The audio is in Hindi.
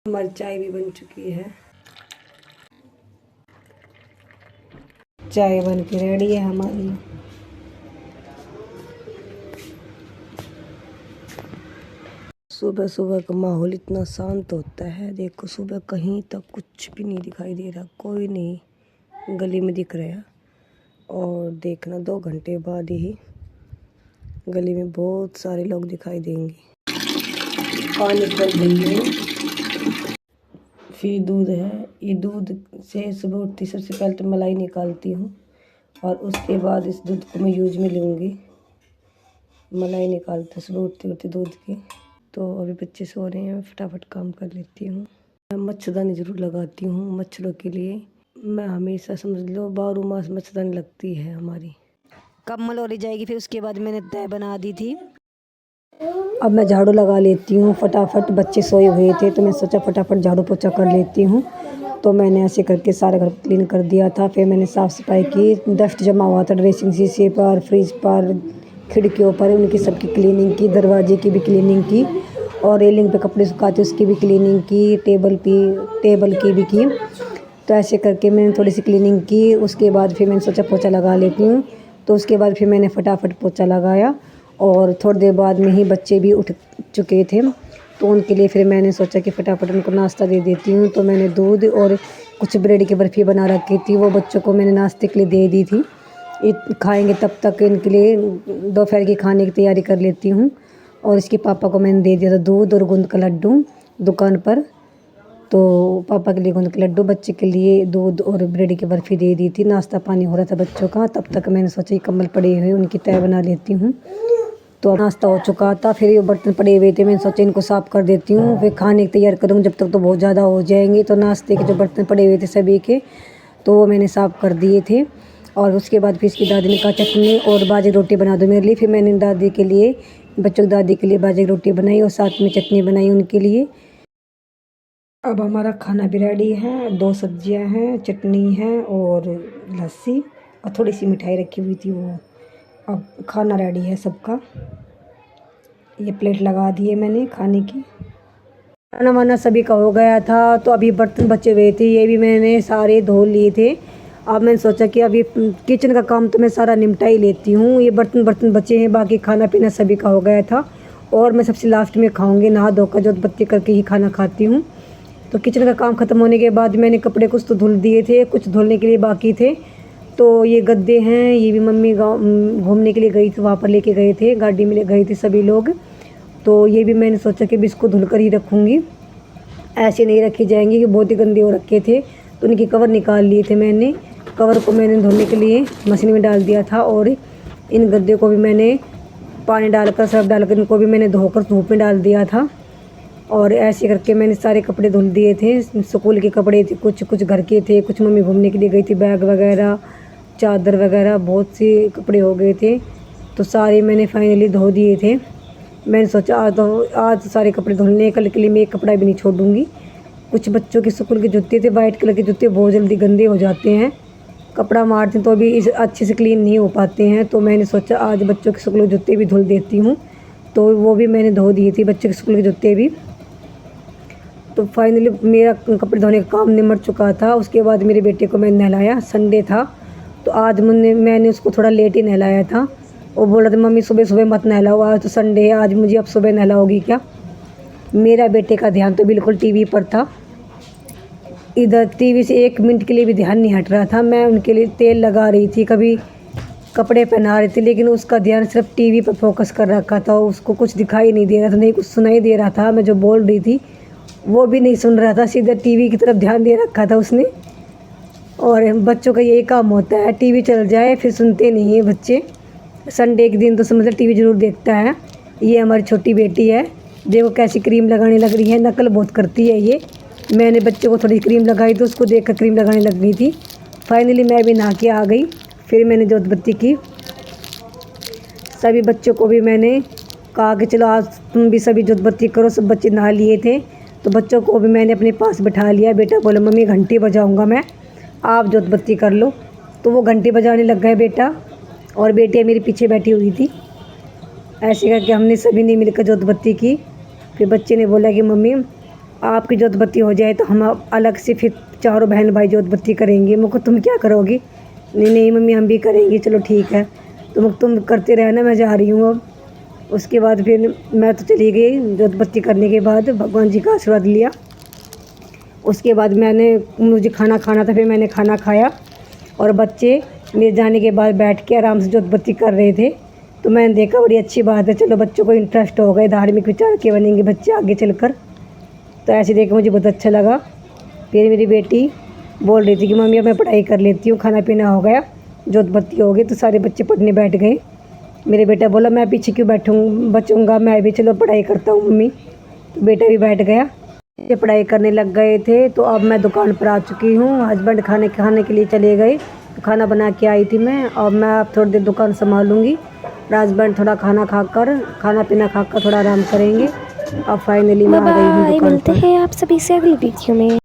हमारी चाय भी बन चुकी है। चाय बन के रेडी है हमारी। सुबह सुबह का माहौल इतना शांत होता है। देखो सुबह कहीं तक कुछ भी नहीं दिखाई दे रहा, कोई नहीं गली में दिख रहा। और देखना 2 घंटे बाद ही गली में बहुत सारे लोग दिखाई देंगे। पानी भर देंगे। फिर दूध है, ये दूध से सुबह उठती सबसे पहले तो मलाई निकालती हूँ और उसके बाद इस दूध को मैं यूज में लूँगी। मलाई निकालती हूँ सुबह उठते उठते दूध की। तो अभी बच्चे सो रहे हैं, मैं फटाफट काम कर लेती हूँ। मैं मच्छरदानी ज़रूर लगाती हूँ मच्छरों के लिए। मैं हमेशा समझ लो 12 मास मच्छरदानी लगती है हमारी। कम्बल ओढ़ी जाएगी, फिर उसके बाद मैंने तय बना दी थी। अब मैं झाड़ू लगा लेती हूँ फटाफट। बच्चे सोए हुए थे तो मैं सोचा फटाफट झाड़ू पोछा कर लेती हूँ। तो मैंने ऐसे करके सारा घर क्लीन कर दिया था। फिर मैंने साफ़ सफाई की। डस्ट जमा हुआ था ड्रेसिंग शीशे पर, फ्रिज पर, खिड़कियों पर, उनकी सबकी क्लीनिंग की। दरवाजे की भी क्लीनिंग की और रेलिंग पे कपड़े सुखाते उसकी भी क्लीनिंग की। टेबल की भी की। तो ऐसे करके मैंने थोड़ी सी क्लीनिंग की। उसके बाद फिर मैंने सोचा पोछा लगा लेती हूँ। तो उसके बाद फिर मैंने फटाफट पोछा लगाया और थोड़ी देर बाद में ही बच्चे भी उठ चुके थे। तो उनके लिए फिर मैंने सोचा कि फटाफट उनको नाश्ता दे देती हूँ। तो मैंने दूध और कुछ ब्रेड की बर्फ़ी बना रखी थी, वो बच्चों को मैंने नाश्ते के लिए दे दी थी। खाएंगे तब तक इनके लिए दोपहर की खाने की तैयारी कर लेती हूँ। और इसके पापा को मैंने दे दिया था दूध और गूंद का लड्डू दुकान पर। तो पापा के लिए गूंद के लड्डू, बच्चे के लिए दूध और ब्रेड की बर्फ़ी दे दी थी। नाश्ता पानी हो रहा था बच्चों का। तब तक मैंने सोचा कम्बल पड़े हुए उनकी तय बना लेती हूँ। तो नाश्ता हो चुका था। फिर ये बर्तन पड़े हुए थे, मैंने सोचा इनको साफ़ कर देती हूँ, फिर खाने की तैयार करूँगी। जब तक तो बहुत ज़्यादा हो जाएंगे। तो नाश्ते के जो बर्तन पड़े हुए थे सभी के, तो वो मैंने साफ़ कर दिए थे। और उसके बाद फिर इसकी दादी ने कहा चटनी और बाजरे की रोटी बना दो मेरे लिए। फिर मैंने दादी के लिए, बच्चों की दादी के लिए बाजरे की रोटी बनाई और साथ में चटनी बनाई उनके लिए। अब हमारा खाना भी रेडी है। 2 सब्जियां हैं, चटनी है और लस्सी और थोड़ी सी मिठाई रखी हुई थी वो। अब खाना रेडी है सबका। ये प्लेट लगा दी है मैंने खाने की। खाना वाना सभी का हो गया था। तो अभी बर्तन बचे हुए थे, ये भी मैंने सारे धो लिए थे। अब मैंने सोचा कि अभी किचन का काम तो मैं सारा निपटा ही लेती हूँ। ये बर्तन बचे हैं, बाकी खाना पीना सभी का हो गया था। और मैं सबसे लास्ट में खाऊंगी, नहा धोकर जोत बत्ती करके ही खाना खाती हूँ। तो किचन का काम ख़त्म होने के बाद मैंने कपड़े कुछ तो धुल दिए थे, कुछ धुलने के लिए बाकी थे। तो ये गद्दे हैं, ये भी मम्मी गाँव घूमने के लिए गई थी, वहाँ पर लेके गए थे, गाड़ी में ले गए थे सभी लोग। तो ये भी मैंने सोचा कि इसको धुल कर ही रखूँगी, ऐसे नहीं रखी जाएंगी कि बहुत ही गंदे हो रखे थे। तो उनकी कवर निकाल लिए थे मैंने। कवर को मैंने धोने के लिए मशीन में डाल दिया था। और इन गद्दे को भी मैंने पानी डालकर, सर्फ डालकर इनको भी मैंने धोकर धूप में डाल दिया था। और ऐसे करके मैंने सारे कपड़े धुल दिए थे। स्कूल के कपड़े थे, कुछ घर के थे, कुछ मम्मी घूमने के लिए गई थी, बैग वगैरह, चादर वगैरह, बहुत से कपड़े हो गए थे। तो सारे मैंने फाइनली धो दिए थे। मैंने सोचा आज सारे कपड़े धुलने, कल के लिए मैं एक कपड़ा भी नहीं छोड़ूंगी। कुछ बच्चों के स्कूल के जूते थे, वाइट कलर के जूते, बहुत जल्दी गंदे हो जाते हैं, कपड़ा मारते हैं तो अभी अच्छे से क्लीन नहीं हो पाते हैं। तो मैंने सोचा आज बच्चों के स्कूल के जूते भी धुल देती हूँ। तो वो भी मैंने धो दिए थे, बच्चों के स्कूल के जूते भी। तो फाइनली मेरा कपड़े धोने का काम निमट चुका था। उसके बाद मेरे बेटे को मैंने नहलाया, संडे था तो आज मैंने उसको थोड़ा लेट ही नहलाया था। वो बोल रहा था मम्मी सुबह सुबह मत नहलाओ, आज तो संडे है, आज मुझे अब सुबह नहलाओगी क्या। मेरा बेटे का ध्यान तो बिल्कुल टीवी पर था। इधर टीवी से 1 मिनट के लिए भी ध्यान नहीं हट रहा था। मैं उनके लिए तेल लगा रही थी, कभी कपड़े पहना रही थी, लेकिन उसका ध्यान सिर्फ टीवी पर फोकस कर रखा था। उसको कुछ दिखाई नहीं दे रहा था, नहीं कुछ सुनाई दे रहा था। मैं जो बोल रही थी वो भी नहीं सुन रहा था, सीधा टीवी की तरफ ध्यान दे रखा था उसने। और बच्चों का यही काम होता है, टीवी चल जाए फिर सुनते नहीं हैं बच्चे। संडे के दिन तो समझ टीवी ज़रूर देखता है। ये हमारी छोटी बेटी है, देखो कैसी क्रीम लगाने लग रही है, नकल बहुत करती है ये। मैंने बच्चे को थोड़ी क्रीम लगाई तो उसको देखकर क्रीम लगाने लग गई थी। फाइनली मैं भी नहा के आ गई। फिर मैंने जोत बत्ती की। सभी बच्चों को भी मैंने कहा कि चलो आज तुम भी सभी जोत बत्ती करो। सब बच्चे नहा लिए थे तो बच्चों को भी मैंने अपने पास बैठा लिया। बेटा बोला मम्मी घंटी बजाऊंगा मैं, आप जोत बत्ती कर लो। तो वो घंटी बजाने लग गए बेटा, और बेटियाँ मेरे पीछे बैठी हुई थी। ऐसे करके हमने सभी ने मिलकर जोत बत्ती की। फिर बच्चे ने बोला कि मम्मी आपकी जोत बत्ती हो जाए तो हम अलग से फिर चारों बहन भाई जोत बत्ती करेंगे। मुझको तुम क्या करोगी? नहीं नहीं मम्मी हम भी करेंगे। चलो ठीक है, तुम करते रहना, मैं जा रही हूँ अब। उसके बाद फिर मैं तो चली गई। जोत बत्ती करने के बाद भगवान जी का आशीर्वाद लिया। उसके बाद मुझे खाना खाना था, फिर मैंने खाना खाया और बच्चे मेरे जाने के बाद बैठ के आराम से जोत बत्ती कर रहे थे। तो मैंने देखा बड़ी अच्छी बात है, चलो बच्चों को इंटरेस्ट हो गए, धार्मिक विचार के बनेंगे बच्चे आगे चलकर। तो ऐसे देख मुझे बहुत अच्छा लगा। फिर मेरी बेटी बोल रही थी कि मम्मी अब मैं पढ़ाई कर लेती हूँ, खाना पीना हो गया, जोत बत्ती हो गई। तो सारे बच्चे पढ़ने बैठ गए। मेरे बेटा बोला मैं पीछे क्यों बचूँगा, मैं भी चलो पढ़ाई करता हूँ मम्मी। तो बेटा भी बैठ गया, ये पढ़ाई करने लग गए थे। तो अब मैं दुकान पर आ चुकी हूँ। हस्बैंड खाने के लिए चले गए, तो खाना बना के आई थी मैं। और मैं अब थोड़ी देर दुकान संभालूँगी। हस्बैंड थोड़ा खाना पीना खाकर थोड़ा आराम करेंगे। अब फाइनली मैं आ गई हूँ दुकान पर। मिलते हैं आप सभी से अगली वीडियो में।